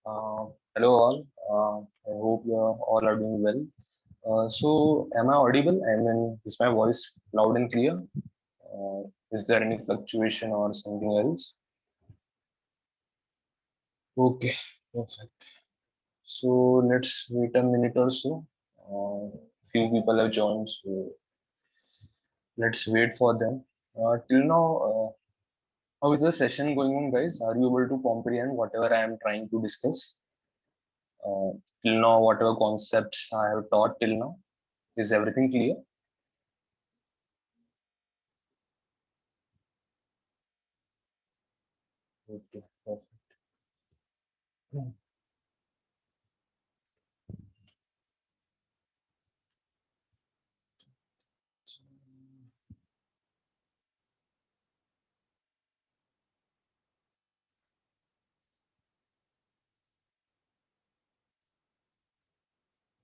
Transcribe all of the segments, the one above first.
Hello all. I hope you all are doing well. So, am I audible? I mean, is my voice loud and clear? Is there any fluctuation or something else? Okay, perfect. So let's wait a minute or so. Few people have joined, so let's wait for them. Till now, how is the session going on, guys? Are you able to comprehend whatever I am trying to discuss? Uh, Till now, whatever concepts I have taught till now, is everything clear? Okay, perfect.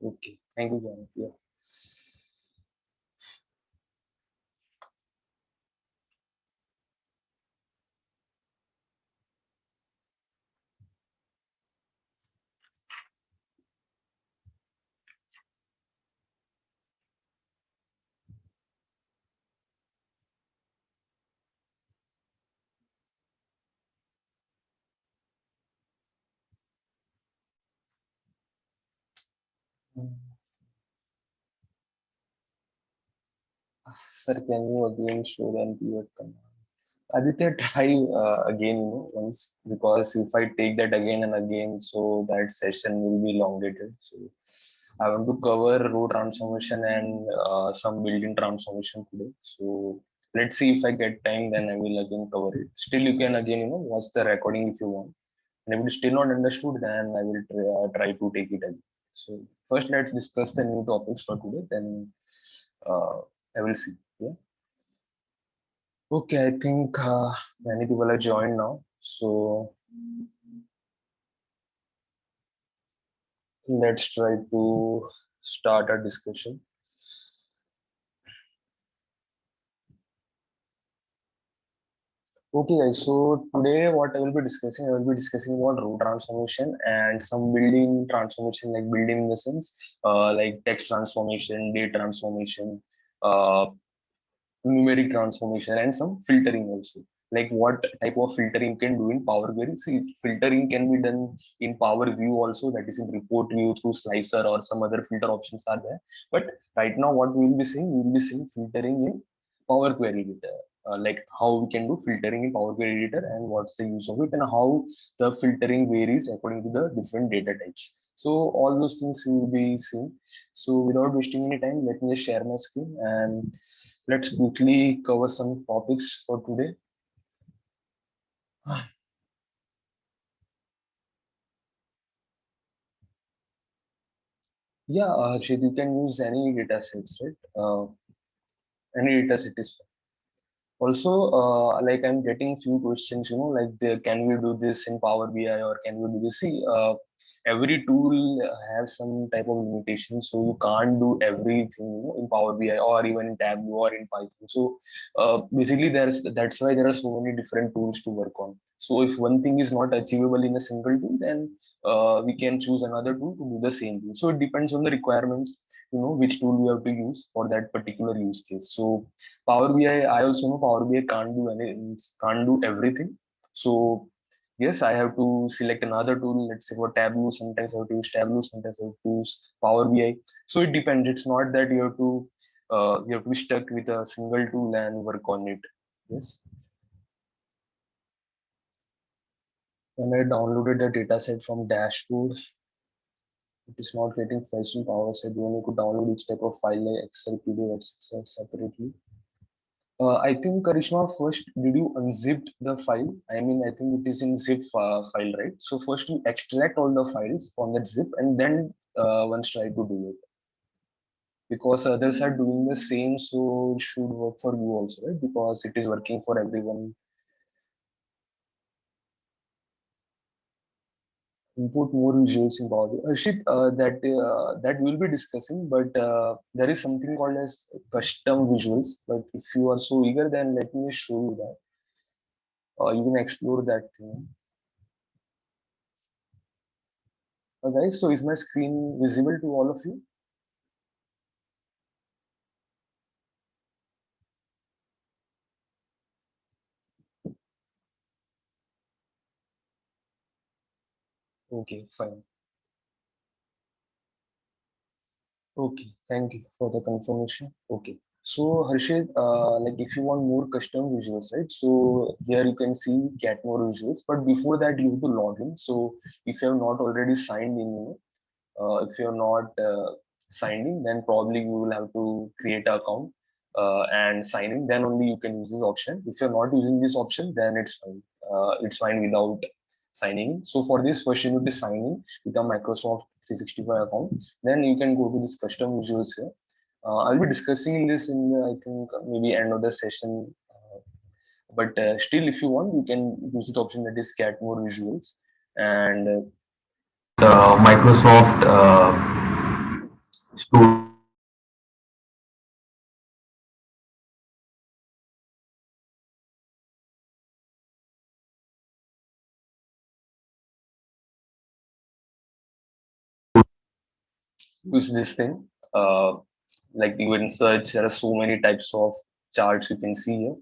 Okay, thank you, John. Yeah. Sir, can you again show the pivot command? Aditya, try again, once, because if I take that again and again, so that session will be elongated. So I want to cover row transformation and some building transformation today. So let's see if I get time, then I will again cover it. Still, you can again, watch the recording if you want. And if it's still not understood, then I will try to take it again. So first, let's discuss the new topics for today. Then uh, I will see. Yeah. Okay, I think many people have joined now. So let's try to start our discussion. Okay, guys. So today, what I will be discussing about row transformation and some building transformation, like building in the sense, like text transformation, date transformation, uh, numeric transformation, and some filtering also. Like what type of filtering can do in Power Query. See, filtering can be done in Power View also, that is in report view through slicer or some other filter options are there. But right now, what we will be seeing, we will be seeing filtering in Power Query Editor. Like how we can do filtering in Power Query Editor and what's the use of it and how the filtering varies according to the different data types. So all those things we will be seeing. So without wasting any time, let me just share my screen and let's quickly cover some topics for today. Yeah, Shit, you can use any data sets, right? Any data set is fine. Also, like I'm getting few questions, like can we do this in Power BI or can we do this? See, every tool has some type of limitation, so you can't do everything, in Power BI or even in Tableau or in Python. So basically, that's why there are so many different tools to work on. So if one thing is not achievable in a single tool, then we can choose another tool to do the same thing. So it depends on the requirements, which tool we have to use for that particular use case. So Power BI, I also know Power BI can't do can't do everything. So yes, I have to select another tool. Let's say for Tableau, sometimes I have to use Tableau, sometimes I have to use Power BI. So it depends. It's not that you have to be stuck with a single tool and work on it. Yes. When I downloaded the dataset from dashboard, it is not getting fetched in Power BI. You need to download each type of file like Excel, PDF, etc. separately. I think Karishma, first, did you unzip the file? I mean, I think it is in zip file, right? So first you extract all the files from that zip and then once try to do it. Because others are doing the same, so it should work for you also, right? Because it is working for everyone. Import more visuals in Power BI. Harshit, that we'll be discussing, but there is something called as custom visuals. But if you are so eager, then let me show you that. You can explore that thing. Guys, so is my screen visible to all of you? Okay, fine. Okay, thank you for the confirmation. Okay. So Harshit, like if you want more custom visuals, right? So here you can see get more visuals, but before that you have to log in. So if you have not already signed in, if you're not signed in, then probably you will have to create an account and sign in. Then only you can use this option. If you're not using this option, then it's fine. It's fine without signing in. So for this, first you need to sign in with a Microsoft 365 account. Then you can go to this custom visuals here. I'll be discussing this in the, I think maybe end of the session. But still, if you want, you can use the option that is get more visuals and Microsoft Studio. Use this thing. Uh, like you can search, there are so many types of charts you can see here.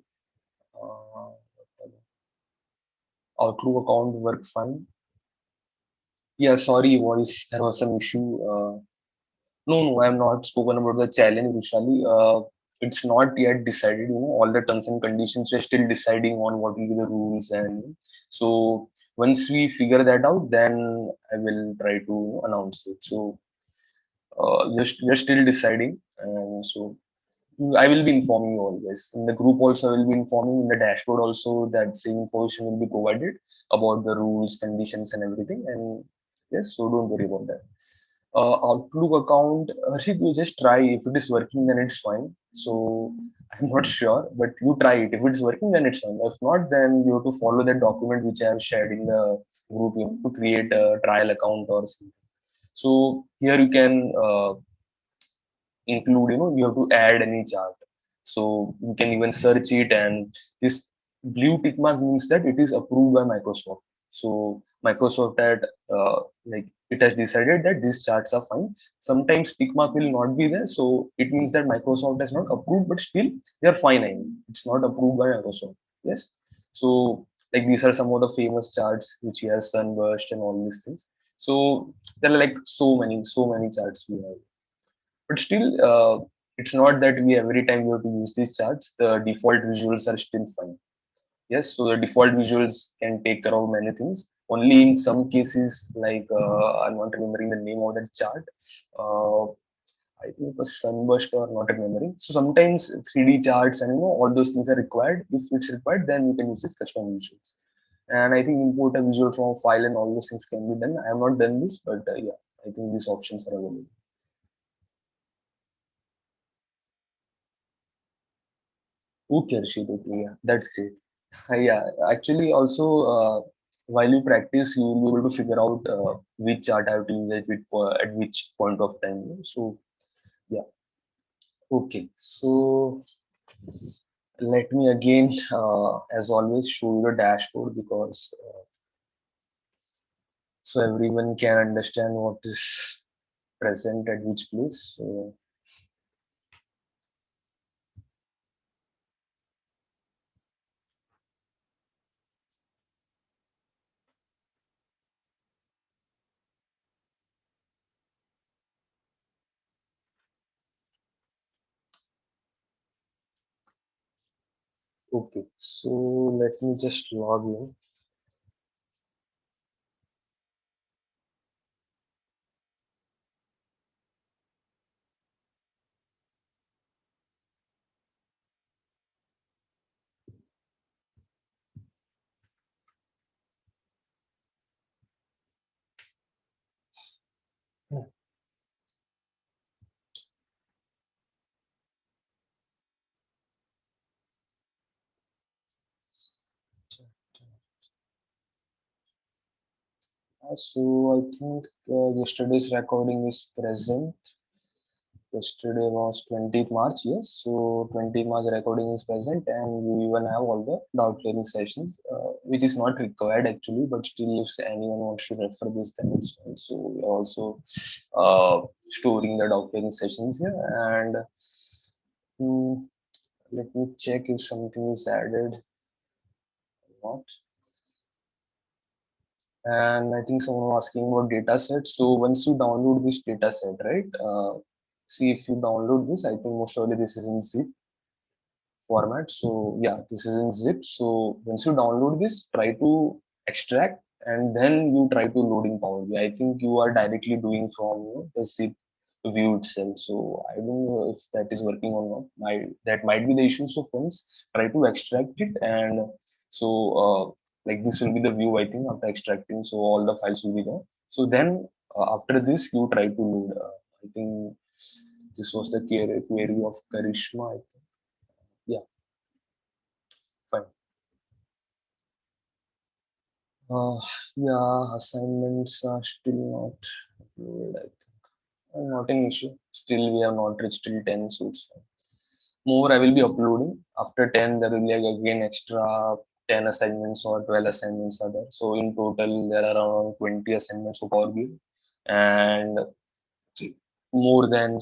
Uh, Outlook account work fine. Yeah, sorry, voice, there was some issue. No, no, I have not spoken about the challenge, Vishali. It's not yet decided, all the terms and conditions, we're still deciding on what will be the rules. And so once we figure that out, then I will try to announce it. So we're still deciding. And so I will be informing you always. In the group also, I will be informing in the dashboard also that same information will be provided about the rules, conditions, and everything. And yes, so don't worry about that. Outlook account, Harshit, you just try. If it is working, then it's fine. So I'm not sure, but you try it. If it's working, then it's fine. If not, then you have to follow that document which I have shared in the group, to create a trial account or something. So here you can include, you have to add any chart. So you can even search it, and this blue tick mark means that it is approved by Microsoft. So Microsoft had like it has decided that these charts are fine. Sometimes tick mark will not be there, so it means that Microsoft has not approved, but still they are fine. I mean, it's not approved by Microsoft. Yes. So like these are some of the famous charts which he has Sunburst and all these things. So there are like so many charts we have, but still it's not that we every time we have to use these charts. The default visuals are still fine. Yes, so the default visuals can take care of many things. Only in some cases, like I'm not remembering the name of that chart. uh, I think it was Sunburst or not remembering. So sometimes 3D charts and all those things are required. If it's required, then you can use this custom visuals. And I think import a visual from a file and all those things can be done. I have not done this, but yeah, I think these options are available. Okay, Rishit, okay, yeah, that's great. Yeah, actually, also, while you practice, you will be able to figure out which chart I have to use at which point of time. So, yeah, okay. So, let me again, as always, show you the dashboard because so everyone can understand what is present at which place. So, okay. So, let me just log in. So, I think yesterday's recording is present. Yesterday was 20th March, yes. So 20th March recording is present, and you even have all the doubt clearing sessions, which is not required actually, but still, if anyone wants to refer this, then it's fine. So we are also storing the doubt clearing sessions here, and mm, let me check if something is added or not. And I think someone was asking about data set. So once you download this data set, right? See if you download this, I think most probably this is in zip format. So yeah, this is in zip. So once you download this, try to extract and then you try to load in Power BI. I think you are directly doing from the zip view itself. So I don't know if that is working or not. That might be the issue. So once try to extract it, and so like this will be the view, I think, after extracting. So all the files will be there. So then after this, you try to load. I think this was the query of Karishma. I think. Yeah, fine. Uh, yeah, assignments are still not uploaded, I think. Not an issue. Still, we have not reached till 10, so it's fine. More I will be uploading. After 10, there will be again extra 10 assignments or 12 assignments are there. So in total, there are around 20 assignments for Power BI, and more than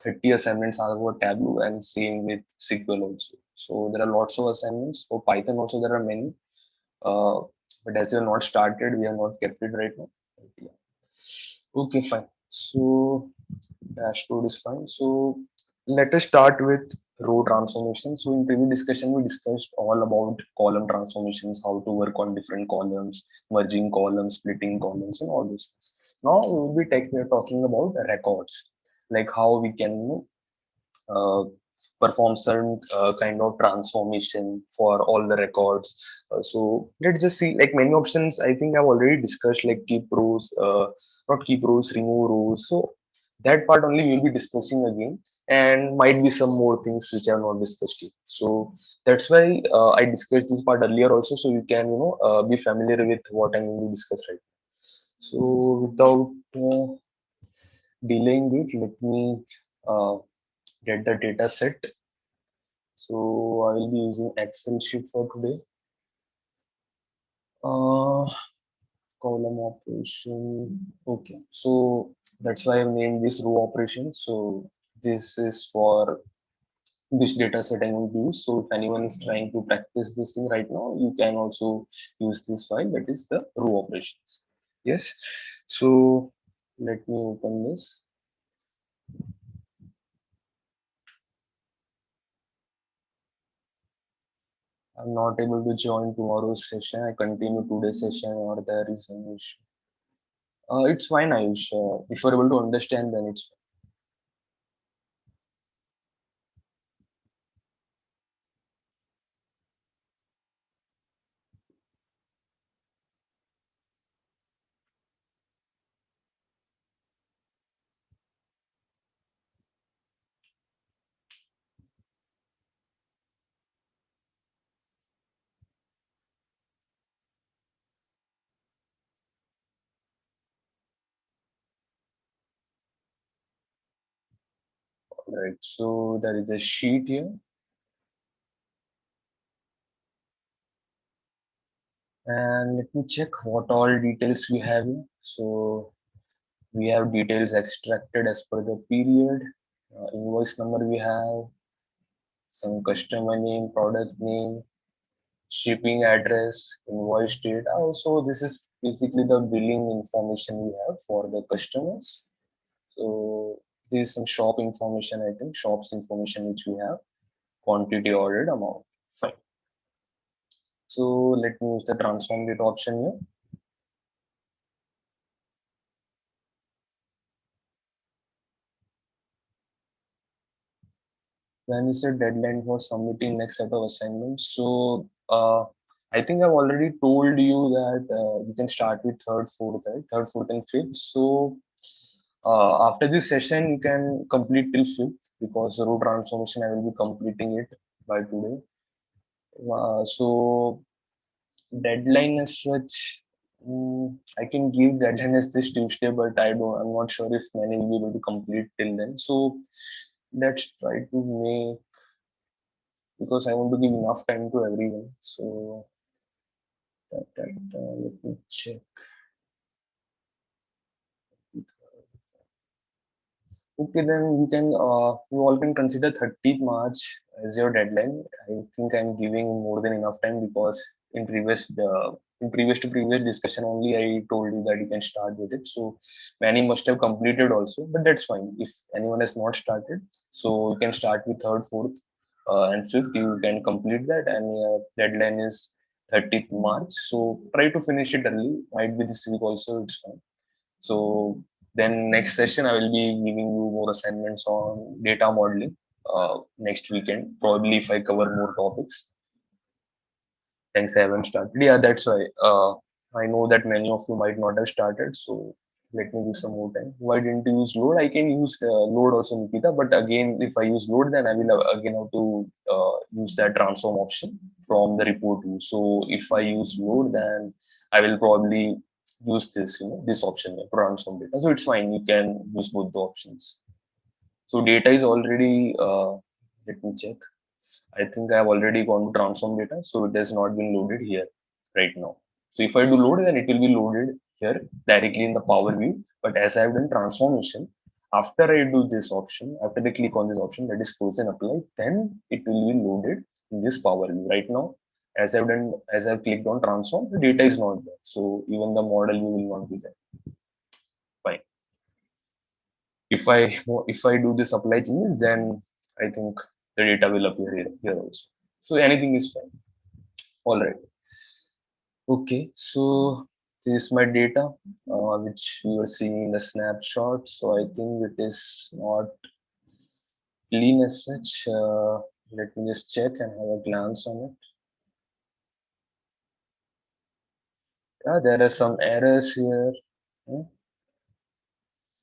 30 assignments are for Tableau, and same with SQL also. So there are lots of assignments. For Python also, there are many. Uh, but as we have not started, we have not kept it right now. Yeah. Okay, fine. So dashboard is fine. So let us start with row transformation. So in previous discussion, we discussed all about column transformations, how to work on different columns, merging columns, splitting columns, and all those things. Now we will be talking about records, like how we can uh, perform certain kind of transformation for all the records. So let's just see, like many options I think I've already discussed, like keep rows, not keep rows, remove rows. So that part only we'll be discussing again, and might be some more things which I have not discussed yet. So that's why I discussed this part earlier also, so you can be familiar with what I'm going to discuss right now. So without delaying it, let me uh, get the data set. So I will be using Excel sheet for today. Uh, Column operation. Okay, so that's why I've named this row operation. So this is for which data set I'm going to use. So if anyone is trying to practice this thing right now, you can also use this file, that is the row operations. Yes. So let me open this. I'm not able to join tomorrow's session. I continue today's session, or there is an issue. It's fine, Ayush. If you're able to understand, then it's fine. Right. So there is a sheet here, and let me check what all details we have here. So we have details extracted as per the period. Invoice number we have, some customer name, product name, shipping address, invoice date. Also, this is basically the billing information we have for the customers. So there is some shop information, I think, shops information which we have, quantity ordered amount. Fine. So let me use the transform date option here. When is the deadline for submitting next set of assignments? So I think I've already told you that you can start with third, fourth, right? Third, fourth, and fifth. So after this session, you can complete till fifth, because the row transformation I will be completing it by today. So deadline as such, I can give deadline as this Tuesday, but I'm not sure if many will be able to complete till then. So let's try to make, because I want to give enough time to everyone. So let me check. Okay, then you all can consider 30th March as your deadline. I think I'm giving more than enough time because in previous to previous discussion only I told you that you can start with it. So many must have completed also, but that's fine. If anyone has not started, so you can start with third, fourth, and fifth. You can complete that, and deadline is 30th March. So try to finish it early. Might be this week also. It's fine. So then next session, I will be giving you more assignments on data modeling next weekend, probably if I cover more topics. Thanks, I haven't started. Yeah, that's why. I know that many of you might not have started, so let me give some more time. Why didn't you use load? I can use load also, Nikita, but again, if I use load, then I will again have to use that transform option from the report view. So if I use load, then I will probably use this, this option here, transform data. So it's fine. You can use both the options. So data is already, let me check. I think I have already gone to transform data, so it has not been loaded here right now. So if I do load, then it will be loaded here directly in the Power View. But as I have done transformation, after I do this option, after I click on this option that is close and apply, then it will be loaded in this Power View. Right now, as I've clicked on transform, the data is not there. So even the model view will not be there. Fine. If I do this apply changes, then I think the data will appear here also. So anything is fine. All right. Okay. So this is my data, which you are seeing in the snapshot. So I think it is not clean as such. Let me just check and have a glance on it. Yeah, there are some errors here. Hmm.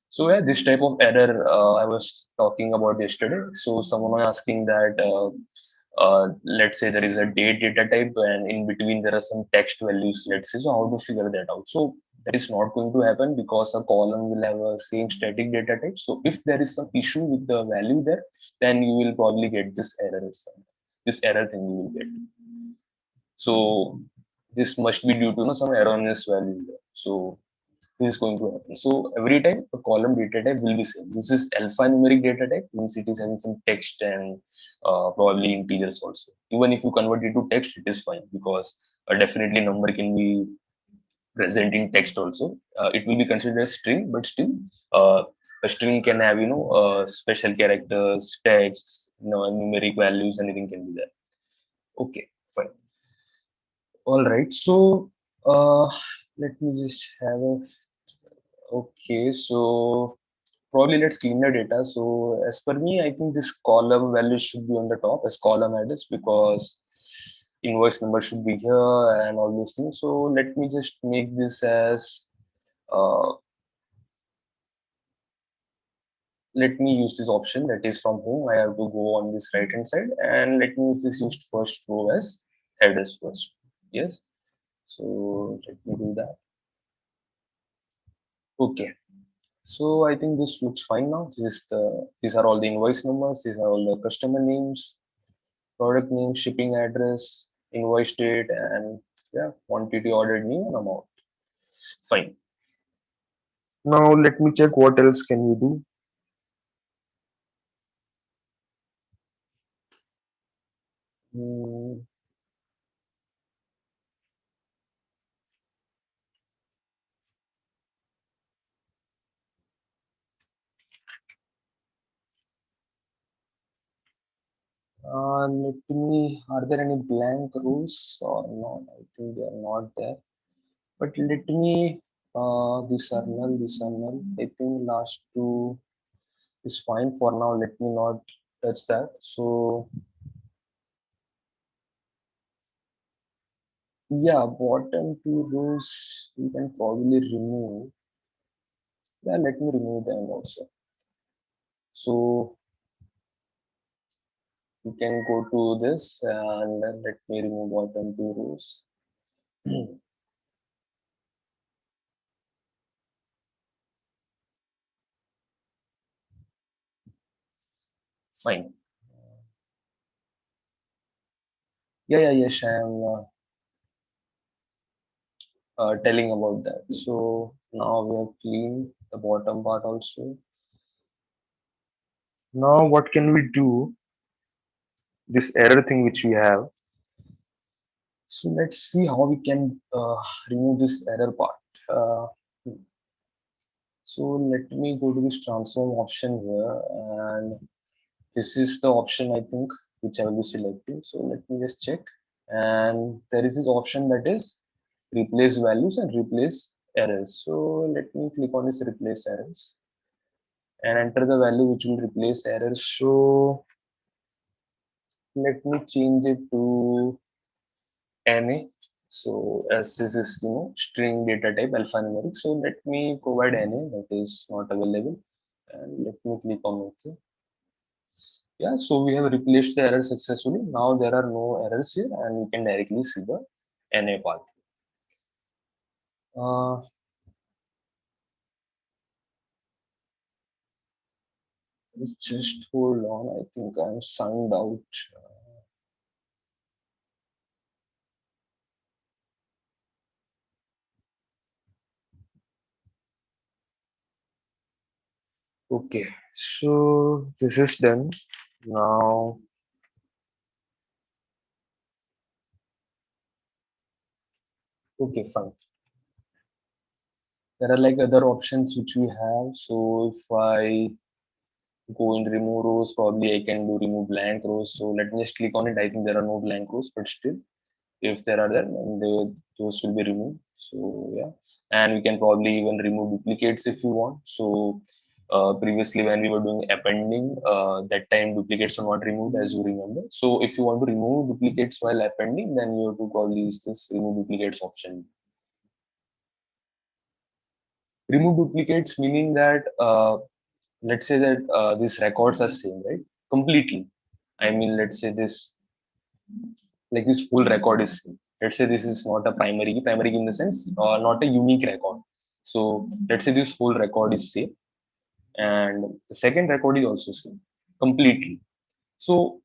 So yeah, this type of error I was talking about yesterday. So someone was asking that let's say there is a date data type and in between there are some text values, let's say. So how to figure that out? So that is not going to happen because a column will have a same static data type. So if there is some issue with the value there, then you will probably get this error. This error thing you will get. So this must be due to some erroneous value there. So this is going to happen. So every time a column data type will be same. This is alphanumeric data type, means it is having some text and probably integers also. Even if you convert it to text, it is fine because definitely number can be present in text also. It will be considered as string, but still a string can have special characters, texts, numeric values, anything can be there. Okay, fine. All right. So let me just have a okay. So probably let's clean the data. So as per me, I think this column value should be on the top as column headers because invoice number should be here and all those things. So let me just make this as uh, let me use this option that is from home. I have to go on this right hand side and let me use this used first row as headers first. Yes. So let me do that. Okay. So I think this looks fine now. These are all the invoice numbers. These are all the customer names, product name, shipping address, invoice date, and yeah, quantity ordered new and amount. Fine. Now let me check what else can we do. Hmm, let me. Are there any blank rows or not? I think they are not there. But let me. These are null. These are null. I think last two is fine for now. Let me not touch that. So yeah, bottom two rows we can probably remove. Yeah, let me remove them also. So you can go to this and then let me remove bottom two rows. Fine. Yeah, yes, I am telling about that. So now we have cleaned the bottom part also. Now what can we do? This error thing which we have. So let's see how we can remove this error part. Uh, so let me go to this transform option here, and this is the option I think which I will be selecting. So let me just check. And there is this option that is replace values and replace errors. So let me click on this replace errors and enter the value which will replace errors. So let me change it to NA. So as this is string data type alphanumeric, so let me provide NA that is not available, and let me click on OK. Yeah, so we have replaced the error successfully. Now there are no errors here, and we can directly see the NA part. Uh, just hold on. I think I'm signed out. Okay, so this is done. Now, okay, fine. There are like other options which we have. So if I go in remove rows, probably I can do remove blank rows. So let me just click on it. I think there are no blank rows, but still, if there are there, then those will be removed. So yeah, and we can probably even remove duplicates if you want. So previously when we were doing appending, that time duplicates are not removed, as you remember. So if you want to remove duplicates while appending, then you have to probably use this remove duplicates option. Remove duplicates meaning that let's say that these records are same, right? Completely. I mean, let's say this, like this whole record is same. Let's say this is not a primary key in the sense, not a unique record. So let's say this whole record is same, and the second record is also same, completely. So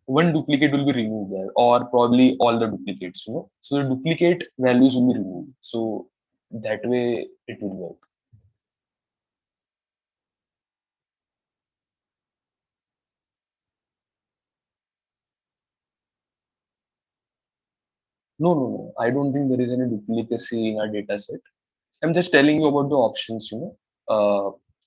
one duplicate will be removed there, or probably all the duplicates. So the duplicate values will be removed. So that way it will work. No, no, no. I don't think there is any duplicacy in our data set. I'm just telling you about the options,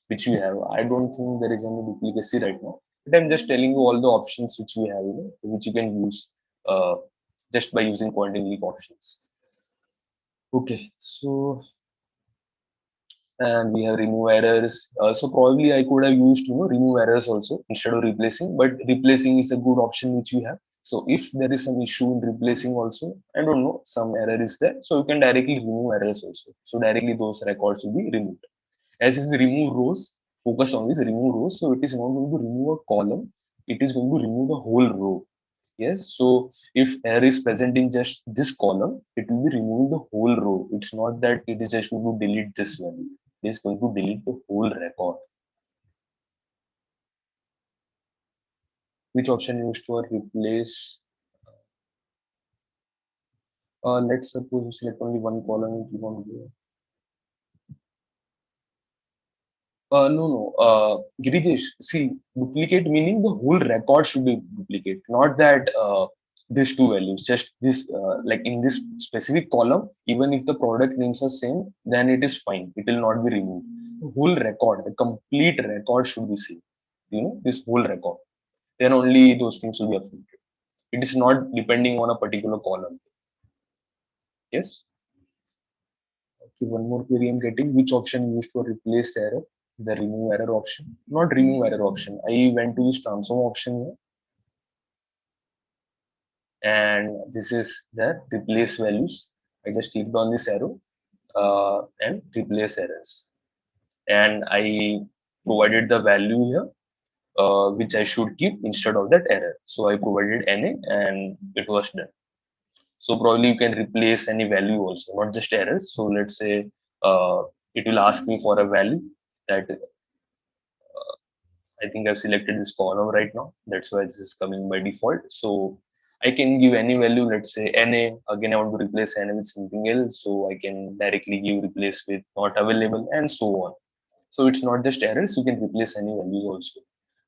which we have. I don't think there is any duplicacy right now. But I'm just telling you all the options which we have, which you can use uh, just by using quantum leap options. Okay, so and we have remove errors. So probably I could have used remove errors also instead of replacing, but replacing is a good option which we have. So if there is some issue in replacing also, I don't know, some error is there, so you can directly remove errors also. So directly those records will be removed. As is remove rows, focus on this remove rows. So it is not going to remove a column, it is going to remove a whole row. Yes, so if error is present in just this column, it will be removing the whole row. It's not that it is just going to delete this value. It is going to delete the whole record. Which option you use for replace? Let's suppose you select only one column if you want to do. No, no. Girijesh, see, duplicate meaning the whole record should be duplicate, not that these two values, just this, like in this specific column, even if the product names are same, then it is fine. It will not be removed. The whole record, the complete record should be same. This whole record. Then only those things will be affected. It is not depending on a particular column. Yes. Okay, one more query I'm getting. Which option used for replace error? The remove error option. Not remove error option. I went to this transform option here, and this is the replace values. I just clicked on this arrow and replace errors. And I provided the value here, which I should keep instead of that error. So I provided NA and it was done. So probably you can replace any value also, not just errors. So let's say it will ask me for a value that I think I've selected this column right now. That's why this is coming by default. So I can give any value, let's say NA. Again, I want to replace NA with something else. So I can directly give replace with not available and so on. So it's not just errors, you can replace any values also.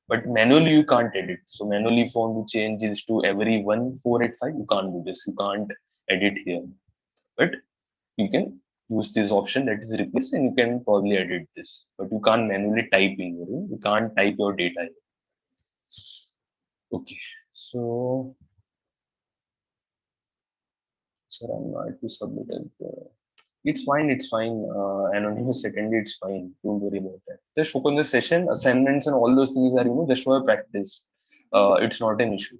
But manually you can't edit. So manually if you want to change this to every 1485, you can't do this. You can't edit here. But you can use this option that is replace and you can probably edit this. But you can't manually type in here. You can't type your data here. Okay. So sir, I'm not to submit it. It's fine, it's fine. Anonymous secondary, it's fine. Don't worry about that. Just open the session, assignments and all those things are, just for practice. It's not an issue.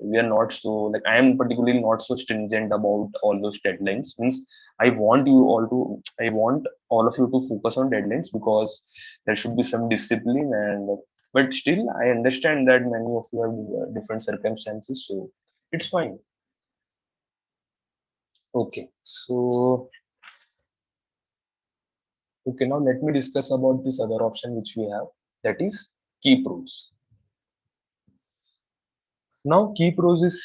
We are not so like I am particularly not so stringent about all those deadlines. Means I want all of you to focus on deadlines because there should be some discipline and but still I understand that many of you have different circumstances, so it's fine. Okay, so okay, now let me discuss about this other option which we have, that is keep rows. Now keep rows is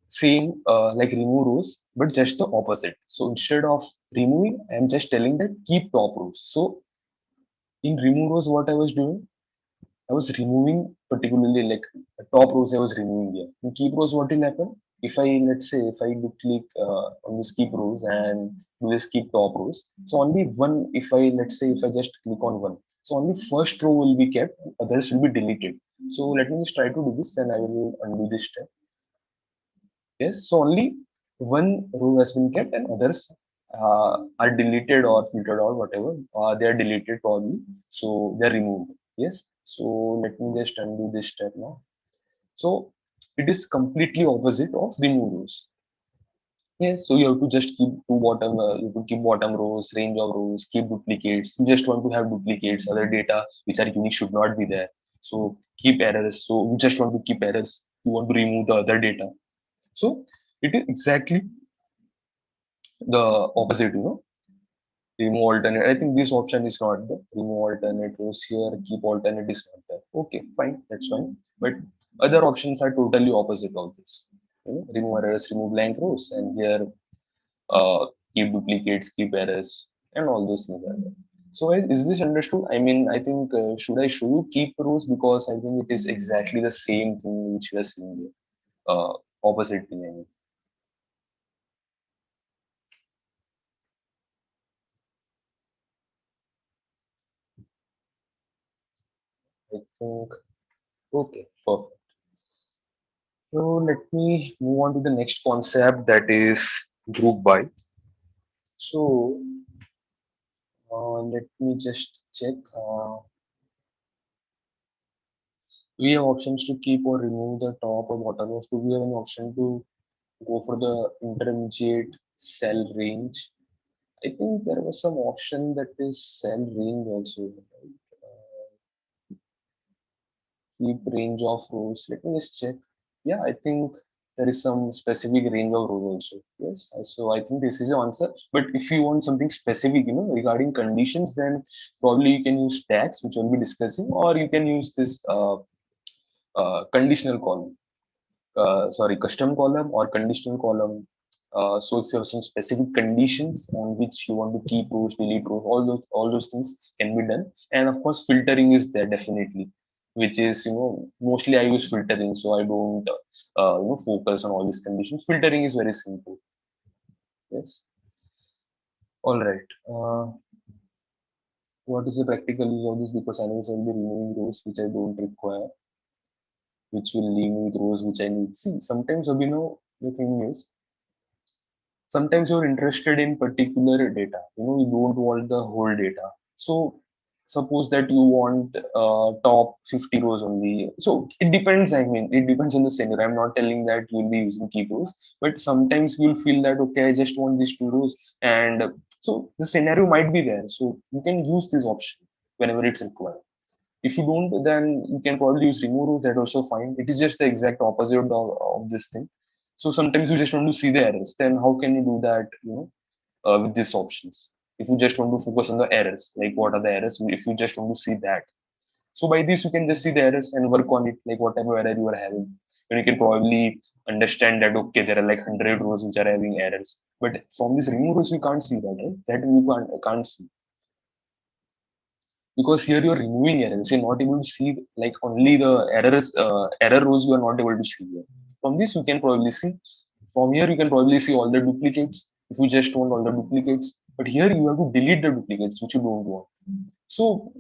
same like remove rows, but just the opposite. So instead of removing, I'm just telling that keep top rows. So in remove rows, what I was doing, I was removing particularly like top rows I was removing here. In keep rows, what will happen? If I, let's say, if I do click on this keep rows and do this keep top rows, so only one, if I, let's say, if I just click on one, so only first row will be kept, others will be deleted. So let me just try to do this, then I will undo this step. Yes, so only one row has been kept and others are deleted or filtered or whatever. They are deleted probably. So they're removed. Yes. So let me just undo this step now. So it is completely opposite of remove rows. Yes, so you have to just keep two bottom, you have to keep bottom rows, range of rows, keep duplicates. You just want to have duplicates, other data which are unique should not be there. So keep errors. So you just want to keep errors. You want to remove the other data. So it is exactly the opposite, remove alternate. I think this option is not there. Remove alternate rows here, keep alternate is not there. Okay, fine, that's fine. But other options are totally opposite of this. Remove errors, remove blank rows, and here keep duplicates, keep errors, and all those things are there. So is this understood? I mean, I think should I show you keep rows because I think it is exactly the same thing which we are seeing here. Opposite thing. I mean. I think okay, perfect. So let me move on to the next concept, that is group by. So let me just check. We have options to keep or remove the top or bottom rows. Do we have an option to go for the intermediate cell range? I think there was some option that is cell range also. Right? Keep range of rows. Let me just check. Yeah, I think there is some specific range of rows also. Yes, so I think this is the answer. But if you want something specific, regarding conditions, then probably you can use tags, which we'll be discussing, or you can use this conditional column. Sorry, custom column or conditional column. So if you have some specific conditions on which you want to keep rows, delete rows, all those things can be done. And of course, filtering is there definitely, which is mostly I use filtering, so I don't focus on all these conditions. Filtering is very simple. Yes. All right. What is the practical use of this? Because I will be removing rows which I don't require, which will leave me with rows which I need. See, sometimes the thing is sometimes you're interested in particular data, you don't want the whole data. So suppose that you want top 50 rows only. So it depends, I mean, it depends on the scenario. I'm not telling that you'll be using key rows, but sometimes you'll feel that okay, I just want these two rows, and so the scenario might be there, so you can use this option whenever it's required. If you don't, then you can probably use remove rows. That also fine. It is just the exact opposite of this thing. So sometimes you just want to see the errors. Then how can you do that? With these options. If you just want to focus on the errors, like what are the errors? If you just want to see that, So by this, you can just see the errors and work on it, like whatever error you are having. And you can probably understand that, okay, there are like 100 rows which are having errors. But from this remove rows, you can't see that, right? That you can't see. Because here you're removing errors. You're not able to see like only the error rows you are not able to see here. From this, you can probably see. From here, you can probably see all the duplicates if you just want all the duplicates. But here you have to delete the duplicates which you don't want. So,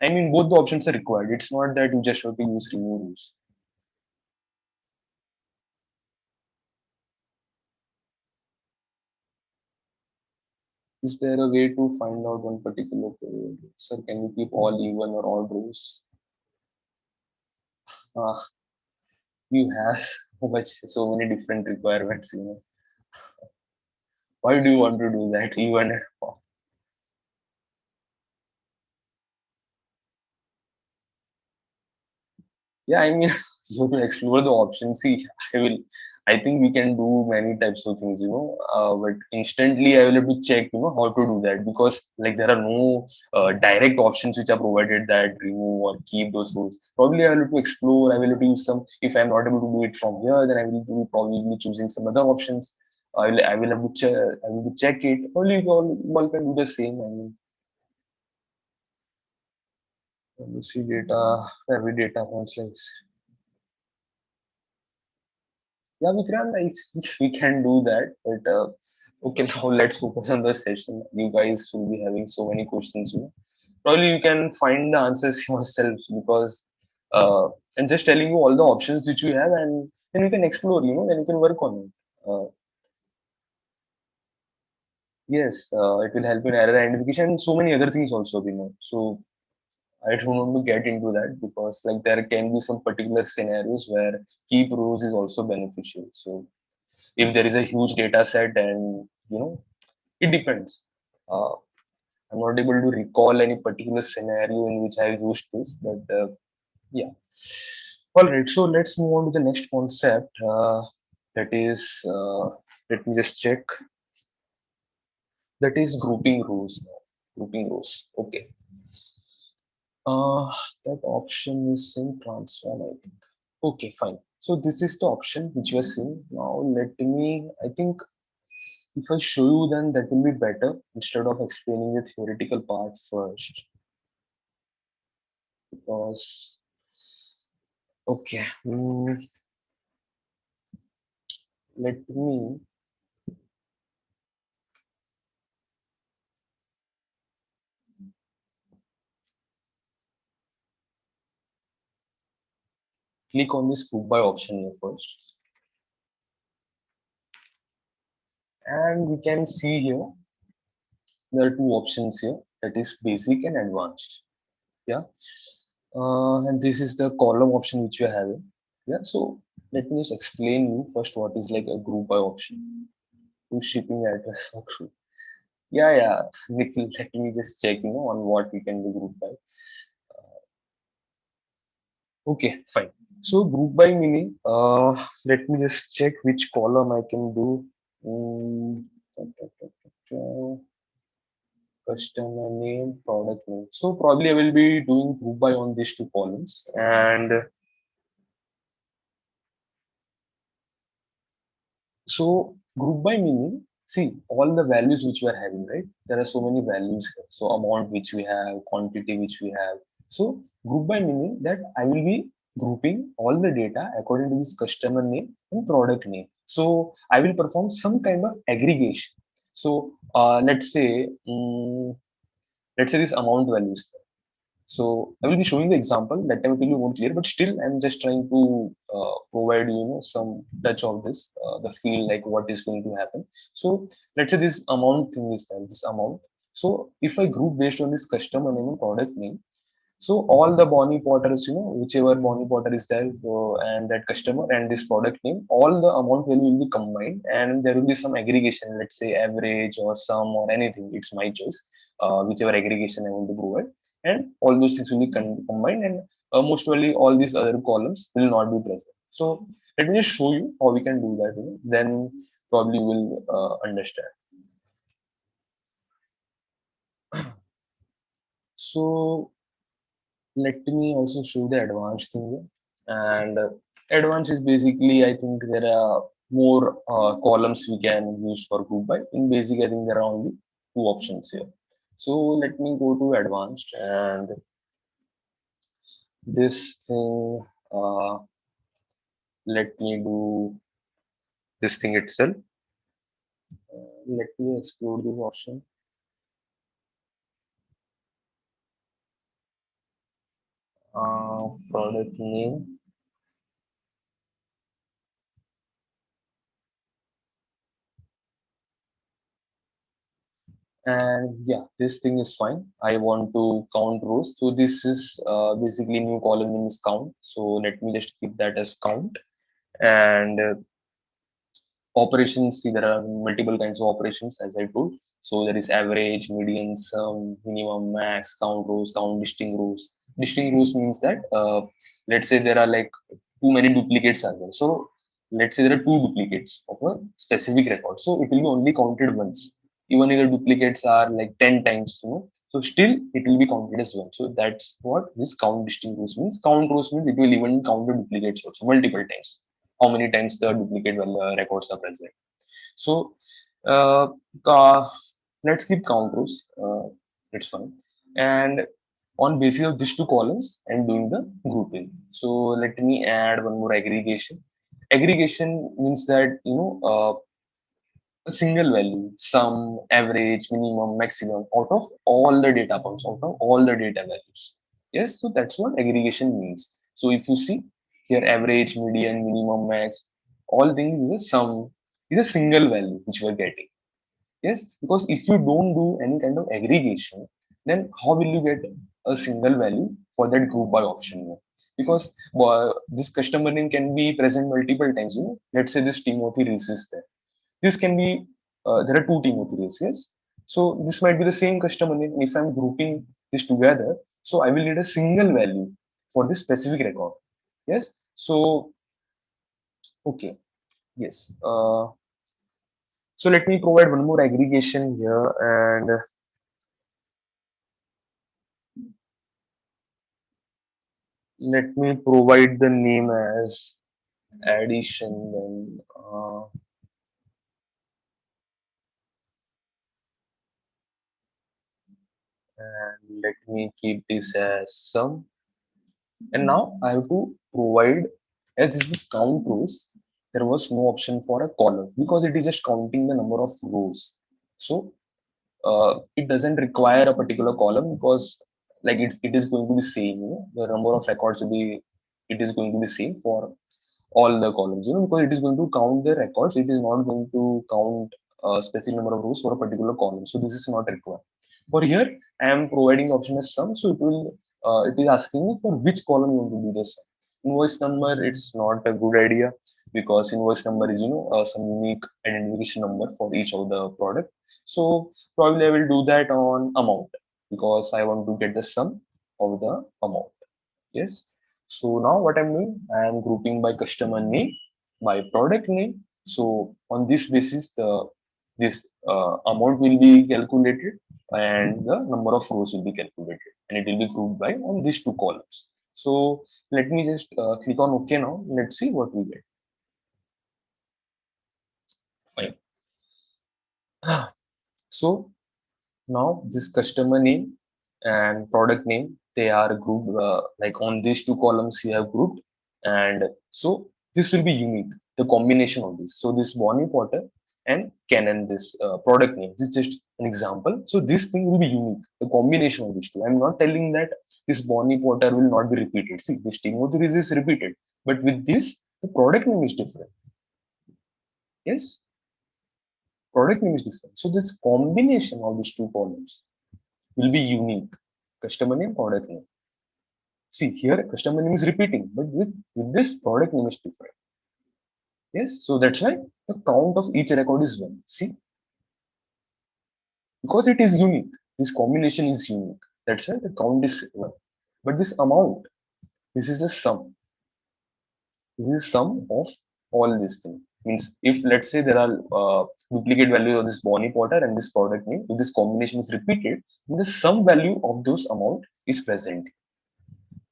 I mean, both the options are required. It's not that you just have to use remove rules. Is there a way to find out one particular period? Sir, can you keep all even or all rows? Uh, you have so many different requirements, you know. Why do you want to do that even at all? Yeah, I mean, you have to explore the options. See, I will. I think we can do many types of things, you know. But instantly, I will have to check, you know, how to do that because like there are no direct options which are provided that remove or keep those rules. Probably I will have to explore. I will have to use some. If I'm not able to do it from here, then I will be probably choosing some other options. I will have to check. I will check it. Probably you all can do the same. I mean, let me see data. Every data points like yeah, Vikrant, I think we can do that. But okay, now let's focus on the session. You guys will be having so many questions. You know. Probably you can find the answers yourselves because I'm just telling you all the options which you have, and then you can explore. You know, then you can work on it. Yes, it will help in error identification and so many other things also. You know, so I don't want to get into that because like there can be some particular scenarios where keep rows is also beneficial. So if there is a huge data set and you know it depends. uh, I'm not able to recall any particular scenario in which I used this, but yeah. All right, so let's move on to the next concept. That is let me just check. That is grouping rows now. Grouping rows, okay. uh, that option is in transform, I think. Okay, fine. So this is the option which you are seeing now. Let me, I think, if I show you, then that will be better instead of explaining the theoretical part first. Because, okay, let me click on this group by option here first. And we can see here, there are two options here, that is basic and advanced. Yeah. And this is the column option which we are having. Yeah. So let me just explain you first what is like a group by option. To shipping address for group. Yeah, yeah. Nikhil, let me just check, you know, on what we can do group by. Okay, fine. So group by meaning, let me just check which column I can do. Mm, customer name, product name. So probably I will be doing group by on these two columns. And so group by meaning, see all the values which we are having, right? There are so many values here. So amount which we have, quantity which we have. So group by meaning that I will be grouping all the data according to this customer name and product name. So I will perform some kind of aggregation. So let's say this amount value is there. So I will be showing the example that time it will be more clear, but still I'm just trying to provide you know some touch of this, the feel like what is going to happen. So let's say this amount thing is there, this amount. So if I group based on this customer name and product name, so all the Bonnie Potters, you know, whichever Bonnie Potter is there, so, and that customer and this product name, all the amount value will be combined, and there will be some aggregation, let's say average or sum or anything. It's my choice, whichever aggregation I want to provide, and all those things will be combined, and most probably all these other columns will not be present. So let me just show you how we can do that. You know, then probably you will understand. So Let me also show the advanced thing here. And advanced is basically, I think there are more columns we can use for group by. In basic, I think there are only two options here. So let me go to advanced, and this thing, let me do this thing itself. Let me explore this option. Product name. And yeah, this thing is fine. I want to count rows. So this is basically new column name is count. So let me just keep that as count. And operations, see, there are multiple kinds of operations as I told. So there is average, median, sum, minimum, max, count rows, count distinct rows. Distinct rows means that let's say there are like too many duplicates are there. So let's say there are two duplicates of a specific record. So it will be only counted once. Even if the duplicates are like 10 times, so still it will be counted as one. So that's what this count distinct rows means. Count rows means it will even count the duplicates also multiple times, how many times the duplicate records are present. So uh, uh, let's keep count rows. It's fine. And on basis of these two columns, I'm doing the grouping. So let me add one more aggregation. Aggregation means that a single value, sum, average, minimum, maximum, out of all the data points, out of all the data values. Yes, so that's what aggregation means. So if you see here, average, median, minimum, max, all things is a sum, is a single value which we are getting. Yes, because if you don't do any kind of aggregation, then how will you get a single value for that group by option? Because this customer name can be present multiple times. Let's say this Timothy Reese is there. This can be, there are two Timothy Reese, yes. So this might be the same customer name. If I'm grouping this together, so I will need a single value for this specific record. Yes. So okay. Yes. So let me provide one more aggregation here, and let me provide the name as addition. Then and let me keep this as sum. And now I have to provide, as this was count rows, there was no option for a column because it is just counting the number of rows. So it doesn't require a particular column because like it is going to be same. The number of records will be, it is going to be same for all the columns, because it is going to count the records. It is not going to count a specific number of rows for a particular column. So this is not required. For here, I am providing option as sum. So it is asking me for which column you want to do the sum. Invoice number, it's not a good idea because invoice number is, some unique identification number for each of the product. So probably I will do that on amount because I want to get the sum of the amount. Yes. So now what I'm doing, I am grouping by customer name, by product name. So on this basis, the this amount will be calculated and the number of rows will be calculated, and it will be grouped by on these two columns. So let me just click on OK now. Let's see what we get. Fine. So now this customer name and product name, they are grouped like on these two columns we have grouped, and so this will be unique, the combination of this. So this Bonnie Potter and Canon, this product name, this is just an example. So this thing will be unique, the combination of these two. I'm not telling that this Bonnie Potter will not be repeated. See, this Timothy is repeated, but with this the product name is different. Yes, product name is different. So this combination of these two columns will be unique. Customer name, product name. See here, customer name is repeating, but with this product name is different. Yes, so that's why the count of each record is one. See, because it is unique, this combination is unique. That's why the count is one. But this amount, this is a sum. This is sum of all these things. Means if let's say there are duplicate values of this Bonnie Potter and this product name, if this combination is repeated, then the sum value of those amount is present.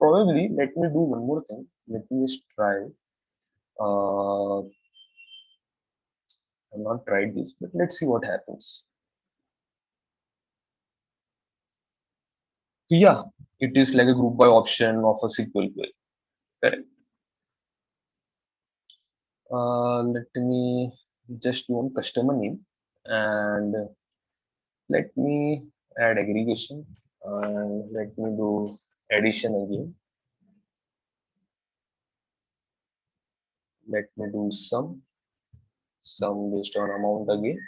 probably let me do one more thing. Let me just try. I've not tried this, but let's see what happens. Yeah, it is like a group by option of a SQL query. Correct. Let me just do one customer name and let me add aggregation and let me do addition again. Let me do sum based on amount again,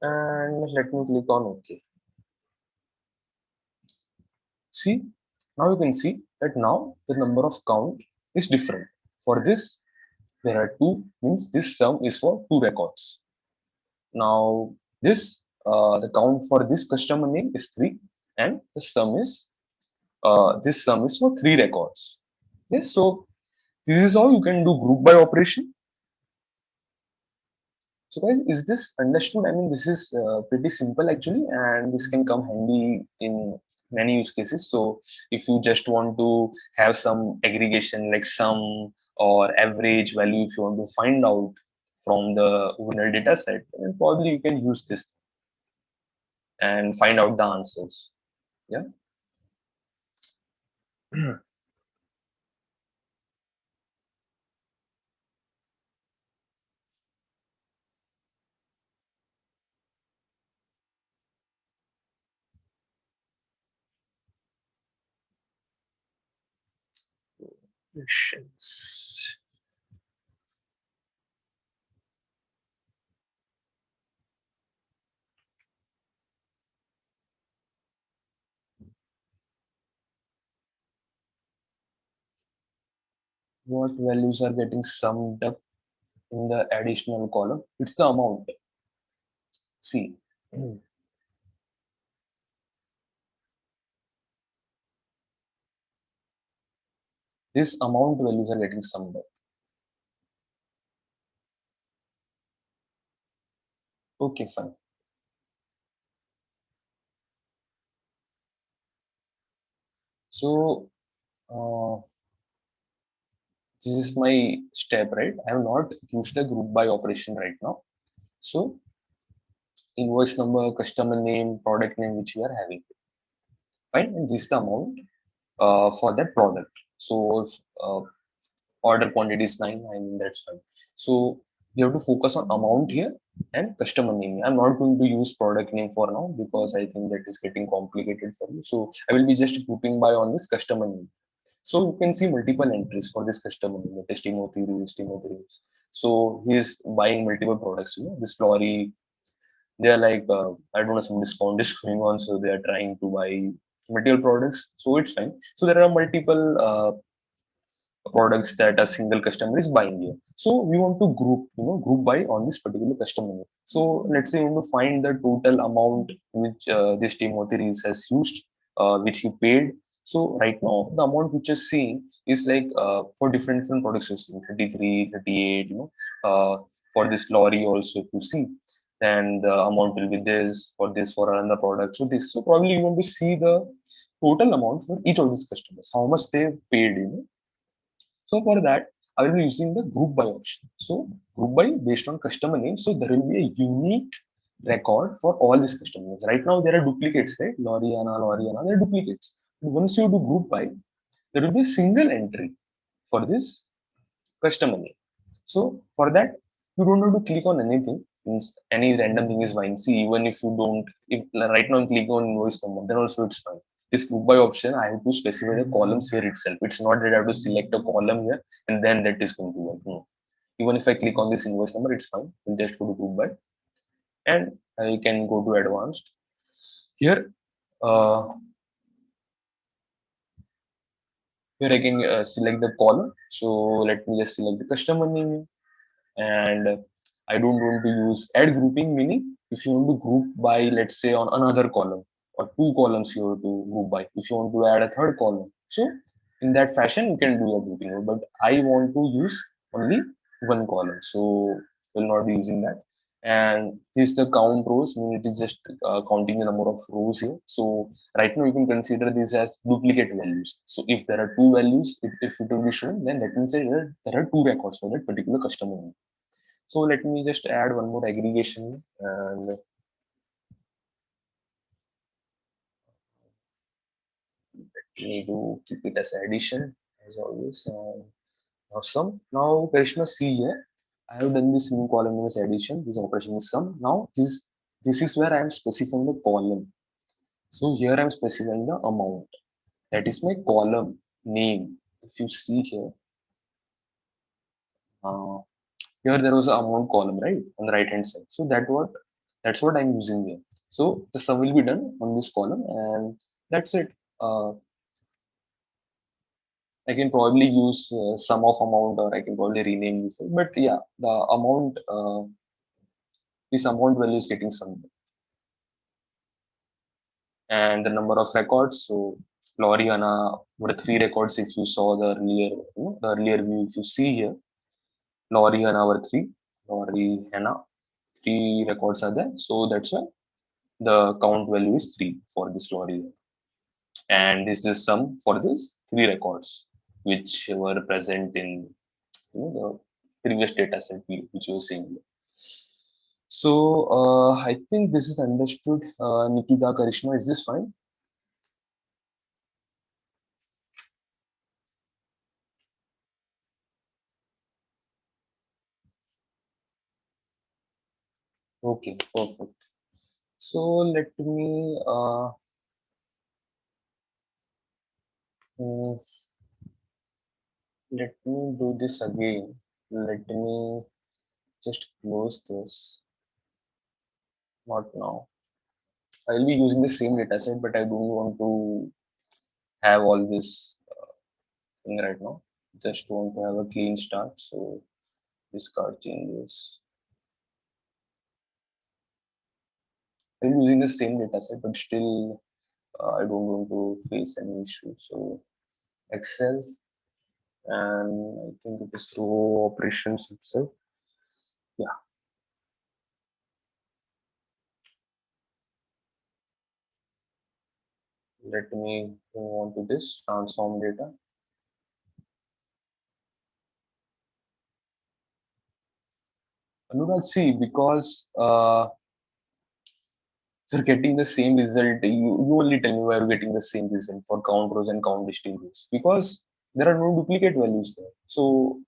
and let me click on OK. See, now you can see that now the number of count is different. For this, there are two, means this sum is for two records. Now this the count for this customer name is three, and the sum is this sum is for three records. Yes, so this is how you can do group by operation. So guys, is this understood? I mean, this is pretty simple actually, and this can come handy in many use cases. So if you just want to have some aggregation like sum or average value, if you want to find out from the original data set, then probably you can use this and find out the answers. Yeah. Questions. What values are getting summed up in the additional column? It's the amount. See, this amount values are getting summed up. Okay, fine. So this is my step, right? I have not used the group by operation right now. So invoice number, customer name, product name, which we are having. Fine, and this is the amount for that product. So if, order quantity is 9, I mean that's fine. So you have to focus on amount here and customer name. I'm not going to use product name for now because I think that is getting complicated for you. So I will be just grouping by on this customer name. So you can see multiple entries for this customer name. It is Timothy Reeves, Timothy Reeves. So he is buying multiple products. You know, this lorry, they are like, I don't know, some discount is going on. So they are trying to buy material products. So it's fine. So there are multiple products that a single customer is buying here. So we want to group by on this particular customer. So let's say we want to find the total amount which this Timothy Rees has used, which he paid. So right now the amount which is seeing is like for different products, you're seeing 33, 38, for this lorry also if you see, then the amount will be this for another product. So this, so probably you want to see the total amount for each of these customers, how much they paid, so for that, I will be using the group by option. So group by based on customer name. So there will be a unique record for all these customers. Right now there are duplicates, right? Loriana, there are duplicates. But once you do group by, there will be a single entry for this customer name. So for that, you don't have to click on anything. Means any random thing is fine. See, even if you don't, if right now I click on invoice number, then also it's fine. This group by option, I have to specify the columns here itself. It's not that I have to select a column here and then that is going to work. No. Even if I click on this invoice number, it's fine. I'll just go to group by and I can go to advanced. Here, uh, here I can select the column. So let me just select the customer name and I don't want to use add grouping, meaning if you want to group by, let's say on another column or two columns you have to group by, if you want to add a third column. So in that fashion, you can do a grouping, but I want to use only one column. So we'll not be using that. And this is the count rows, mean it is just counting the number of rows here. So right now you can consider this as duplicate values. So if there are two values, if it will be shown, then let me say that there are two records for that particular customer. So let me just add one more aggregation, and let me do keep it as addition as always. Awesome. Now Karishma, see here. I have done this new column as addition. This operation is sum. Now this is where I am specifying the column. So here I am specifying the amount. That is my column name. If you see here, uh, here there was an amount column, right, on the right hand side. So that's what I'm using here. So the sum will be done on this column, and that's it. I can probably use sum of amount, or I can probably rename this. But yeah, the amount, this amount value is getting summed, and the number of records. So Lori Hannah were three records. If you saw the earlier, the earlier view, if you see here, Lori Hannah were three. Lori Hannah, three records are there. So that's why the count value is three for this Lori, and this is sum for these three records which were present in the previous data set which you were seeing. So I think this is understood. Nikita, Karishma, is this fine? Okay, perfect. So mm, let me do this again. Let me just close this. Not now. I'll be using the same data set, but I don't want to have all this thing right now. Just want to have a clean start. So discard changes. I'm using the same data set, but still I don't want to face any issue. So Excel, and I think it is row operations itself. Yeah, let me move on to this transform data. Anurag, see, because you're getting the same result, you only tell me why you're getting the same result for count rows and count distinct rows, because there are no duplicate values there. So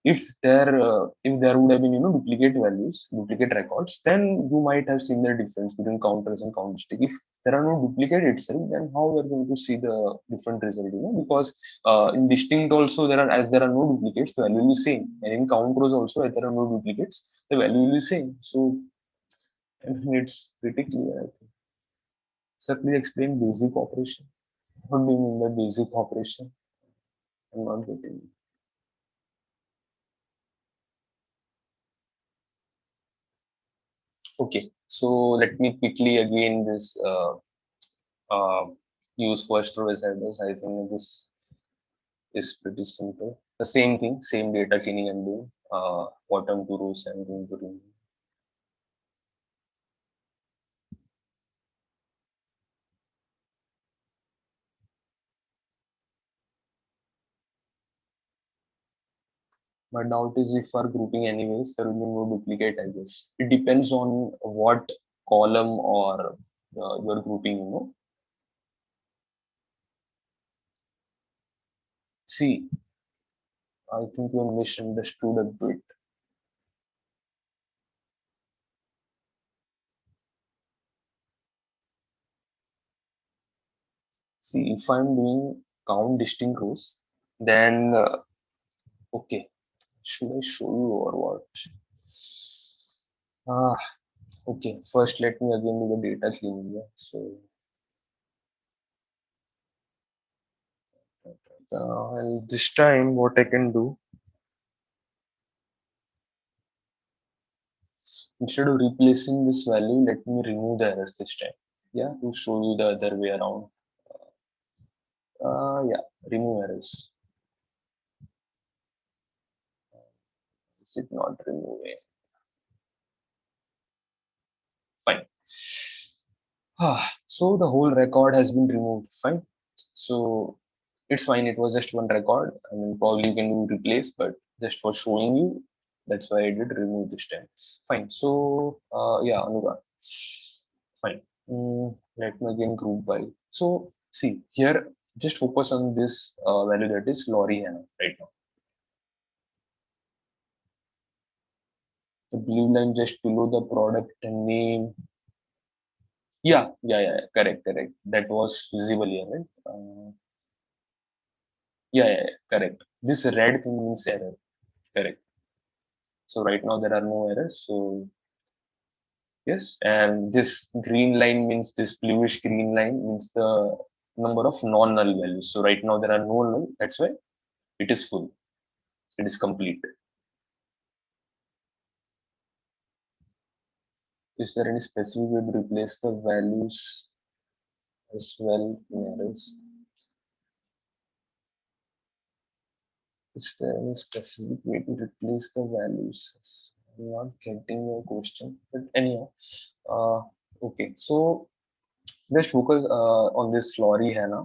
if there would have been duplicate values, duplicate records, then you might have seen the difference between counters and count distinct. If there are no duplicate itself, then how we're going to see the different result, because in distinct also there are no duplicates, the value will be same, and in count rows also, as there are no duplicates, the value will be same. So I mean, it's pretty clear, I think. So please explain basic operation. What do you mean by basic operation? I'm not getting. Okay, so let me quickly again this uh, use first row as address. I think this is pretty simple. The same thing, same data cleaning and doing. Bottom two rows and going to remove. My doubt is if our grouping anyways, there will be no duplicate, I guess. It depends on what column or your grouping. See, I think you misunderstood a bit. See, if I'm doing count distinct rows, then okay, should I show you or what? Ah, okay. First, let me again do the data cleaning. Yeah. So, and this time, what I can do, instead of replacing this value, let me remove the errors this time. Yeah, to show you the other way around. Yeah, remove errors. Is it not removing? So the whole record has been removed. Fine. So it's fine. It was just one record. I mean, probably you can do replace, but just for showing you, that's why I did remove this time. Fine. So yeah, Anuga. Fine. Let me again group by. So see here, just focus on this value, that is Lori Hannah right now. The blue line just below the product name. Yeah, correct, correct. That was visible here, right? Yeah, correct. This red thing means error, correct. So right now there are no errors. So yes, and this green line means, this bluish green line means the number of non-null values. So right now there are no null. That's why it is full. It is complete. Is there any specific way to replace the values as well in errors? Is there any specific way to replace the values? I'm not getting your question, but anyhow, uh, okay. So let's focus on this Lori Hannah.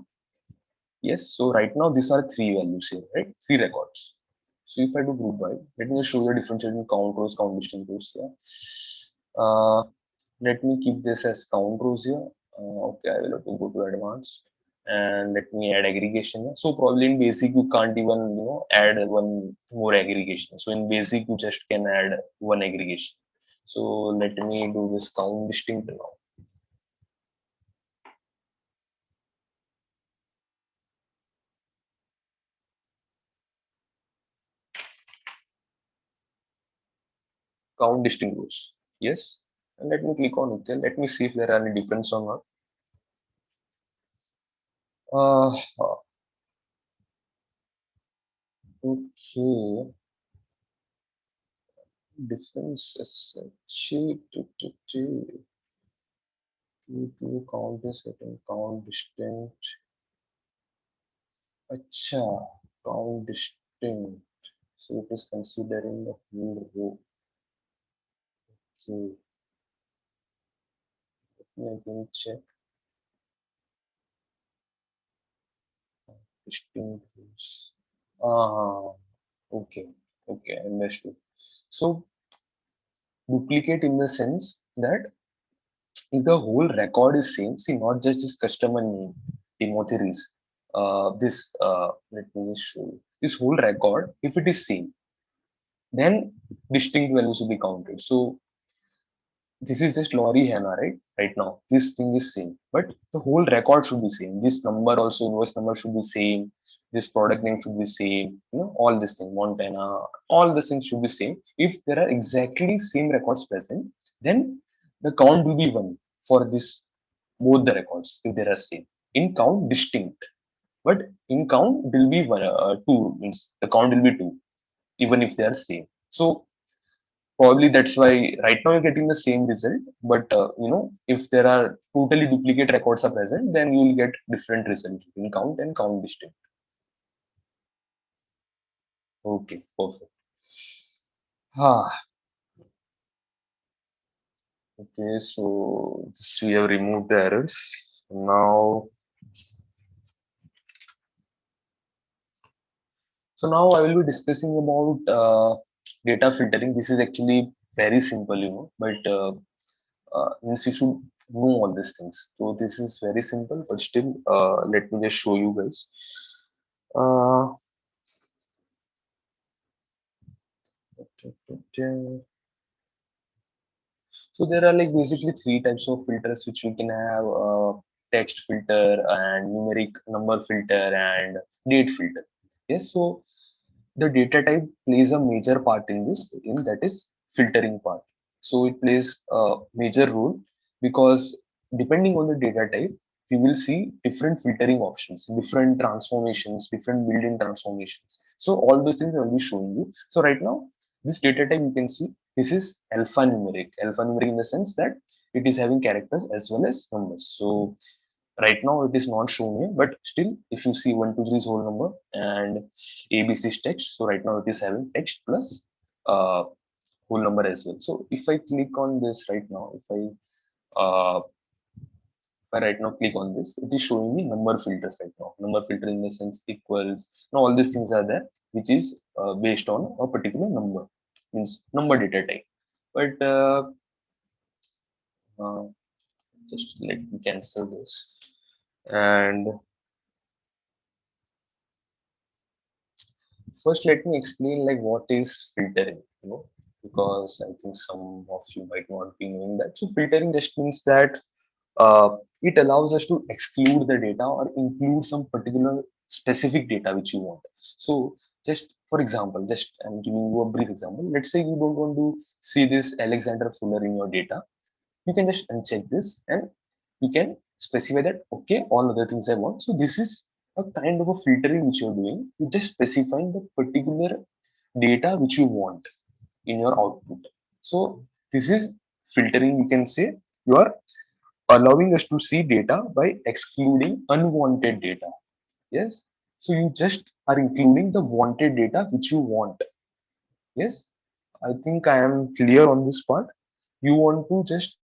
Yes. So right now these are three values here, right? Three records. So if I do group by, let me just show you the difference between count rows, count distinct rows. Yeah. Uh, Let me keep this as count rows here. Okay, I will have to go to advanced and let me add aggregation. So probably in basic you can't even add one more aggregation. So in basic you just can add one aggregation. So let me do this count distinct now. Count distinct rows. Yes. And let me click on it. Then let me see if there are any difference or not. Uh, okay. Difference as to count is certain count distinct. Acha, count distinct. So it is considering the whole row. So let me again check distinct rows. Ah, okay, okay, understood. So duplicate in the sense that if the whole record is same, see, not just this customer name, Timothy Rees, let me just show you. This whole record, if it is same, then distinct values will be counted. So this is just Lori Hannah, right? Right now, this thing is same, but the whole record should be same. This number also, invoice number should be same. This product name should be same. All this thing, Montana, all the things should be same. If there are exactly same records present, then the count will be one for this both the records if they are same. In count distinct, but in count will be one, two, means the count will be two even if they are same. So probably that's why right now you're getting the same result, but if there are totally duplicate records are present, then you will get different result in count and count distinct. Okay, perfect. Ah, okay, so we have removed the errors. Now so now I will be discussing about data filtering. This is actually very simple, but means you should know all these things. So this is very simple, but still, let me just show you guys. Uh, so there are like basically three types of filters which we can have: text filter and numeric number filter and date filter. Yes, so the data type plays a major part in this, in that is filtering part. So it plays a major role because depending on the data type, we will see different filtering options, different transformations, different built-in transformations. So all those things I will be showing you. So right now, this data type you can see this is alphanumeric. Alphanumeric in the sense that it is having characters as well as numbers. So right now it is not shown here, but still if you see 123 is whole number and ABC is text, so right now it is having text plus whole number as well. So if I click on this right now, if I uh, if I right now click on this, it is showing me number filters right now. Number filter in the sense equals, all these things are there, which is based on a particular number, means number data type. But uh, just let me cancel this. And first, let me explain like what is filtering, because I think some of you might not be knowing that. So filtering just means that it allows us to exclude the data or include some particular specific data which you want. So just for example, just I'm giving you a brief example. Let's say you don't want to see this Alexander Fuller in your data. You can just uncheck this and you can specify that, okay, all other things I want. So this is a kind of a filtering which you're doing. You're just specifying the particular data which you want in your output. So this is filtering, you can say. You are allowing us to see data by excluding unwanted data. Yes. So you just are including the wanted data which you want. Yes. I think I am clear on this part. You want to just